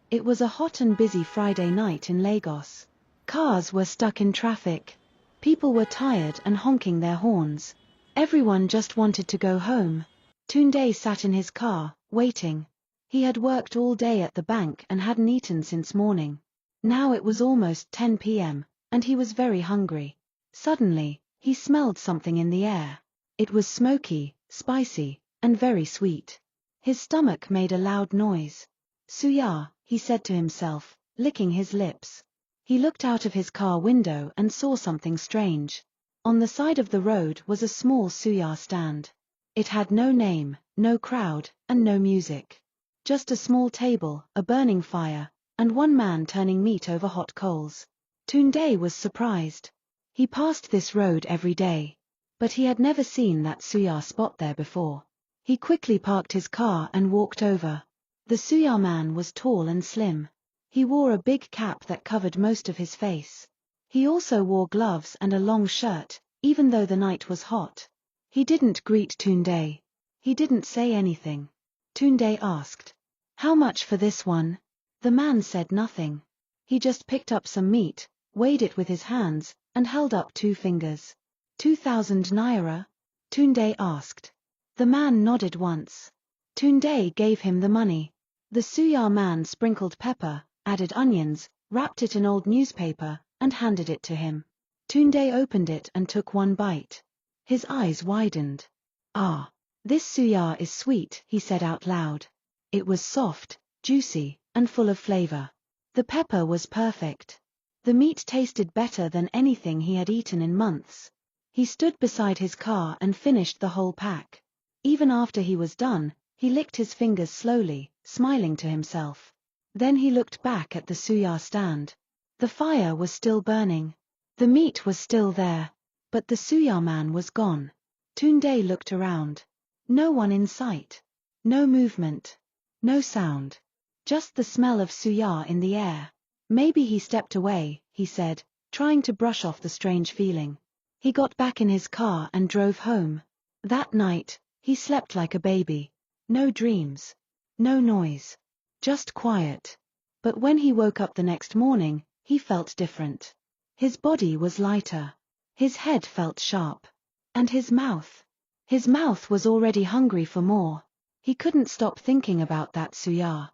It was a hot and busy Friday night in Lagos. Cars were stuck in traffic. People were tired and honking their horns. Everyone just wanted to go home. Tunde sat in his car, waiting. He had worked all day at the bank and hadn't eaten since morning. Now it was almost 10 p.m., and he was very hungry. Suddenly, he smelled something in the air. It was smoky, spicy, and very sweet. His stomach made a loud noise. "SUYA," he said to himself, licking his lips. He looked out of his car window and saw something strange. On the side of the road was a small SUYA stand. It had no name, no crowd, and no music. Just a small table, a burning fire, and one man turning meat over hot coals. Tunde was surprised. He passed this road every day. But he had never seen that SUYA spot there before. He quickly parked his car and walked over. The SUYA man was tall and slim. He wore a big cap that covered most of his face. He also wore gloves and a long shirt, even though the night was hot. He didn't greet Tunde. He didn't say anything. Tunde asked, "How much for this one?" The man said nothing. He just picked up some meat, weighed it with his hands, and held up 2 fingers. 2,000 naira? Tunde asked. The man nodded once. Tunde gave him the money. The SUYA man sprinkled pepper, added onions, wrapped it in old newspaper, and handed it to him. Tunde opened it and took one bite. His eyes widened. "Ah, this SUYA is sweet," he said out loud. It was soft, juicy, and full of flavor. The pepper was perfect. The meat tasted better than anything he had eaten in months. He stood beside his car and finished the whole pack. Even after he was done, he licked his fingers slowly, smiling to himself. Then he looked back at the SUYA stand. The fire was still burning. The meat was still there. But the SUYA man was gone. Tunde looked around. No one in sight. No movement. No sound. Just the smell of SUYA in the air. "Maybe he stepped away," he said, trying to brush off the strange feeling. He got back in his car and drove home. That night, he slept like a baby. No dreams. No noise. Just quiet. But when he woke up the next morning, he felt different. His body was lighter. His head felt sharp. And his mouth was already hungry for more. He couldn't stop thinking about that SUYA.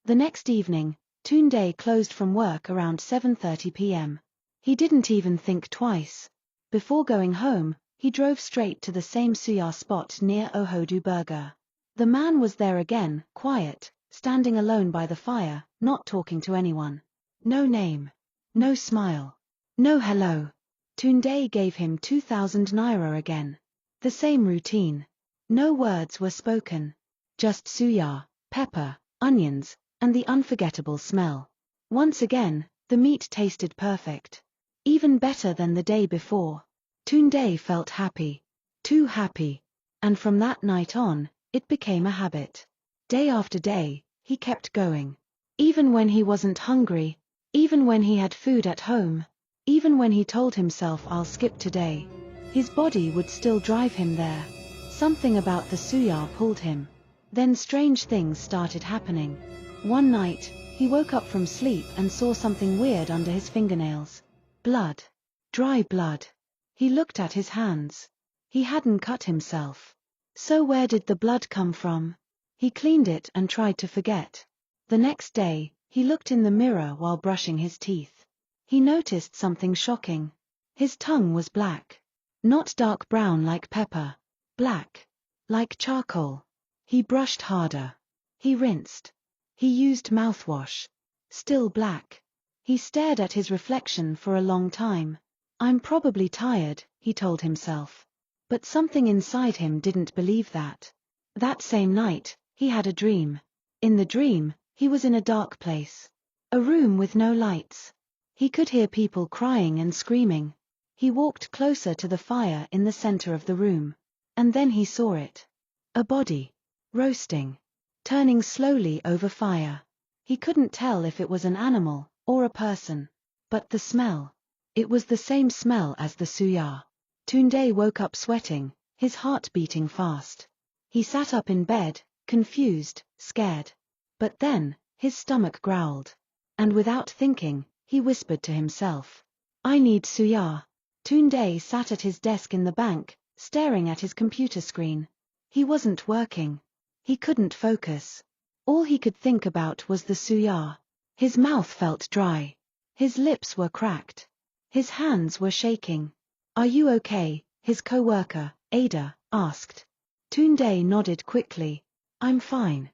The next evening, Tunde closed from work around 7:30 p.m. He didn't even think twice. Before going home, he drove straight to the same SUYA spot near Ohodu Burger. The man was there again, quiet, standing alone by the fire, not talking to anyone. No name. No smile. No hello. Tunde gave him 2,000 naira again. The same routine. No words were spoken. Just SUYA, pepper, onions, and the unforgettable smell. Once again, the meat tasted perfect. Even better than the day before. Tunde felt happy. Too happy. And from that night on, it became a habit. Day after day, he kept going. Even when he wasn't hungry. Even when he had food at home. Even when he told himself, "I'll skip today." His body would still drive him there. Something about the SUYA pulled him. Then strange things started happening. One night, he woke up from sleep and saw something weird under his fingernails. Blood. Dry blood. He looked at his hands. He hadn't cut himself. So where did the blood come from? He cleaned it and tried to forget. The next day, he looked in the mirror while brushing his teeth. He noticed something shocking. His tongue was black. Not dark brown like pepper. Black. Like charcoal. He brushed harder. He rinsed. He used mouthwash. Still black. He stared at his reflection for a long time. "I'm probably tired," he told himself. But something inside him didn't believe that. That same night, he had a dream. In the dream, he was in a dark place. A room with no lights. He could hear people crying and screaming. He walked closer to the fire in the center of the room. And then he saw it. A body. Roasting. Turning slowly over fire. He couldn't tell if it was an animal, or a person. But the smell. It was the same smell as the SUYA. Tunde woke up sweating, his heart beating fast. He sat up in bed, confused, scared. But then, his stomach growled. And without thinking, he whispered to himself, "I need SUYA." Tunde sat at his desk in the bank, staring at his computer screen. He wasn't working. He couldn't focus. All he could think about was the SUYA. His mouth felt dry. His lips were cracked. His hands were shaking. "Are you okay?" his co-worker, Ada, asked. Tunde nodded quickly. "I'm fine.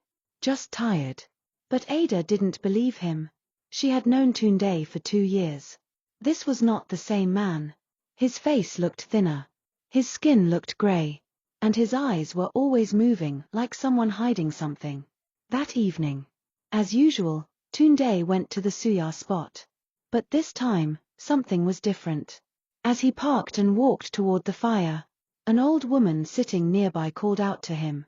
Just tired." But Ada didn't believe him. She had known Tunde for 2 years. This was not the same man. His face looked thinner. His skin looked grey. And his eyes were always moving like someone hiding something. That evening, as usual, Tunde went to the SUYA spot. But this time, something was different. As he parked and walked toward the fire, an old woman sitting nearby called out to him,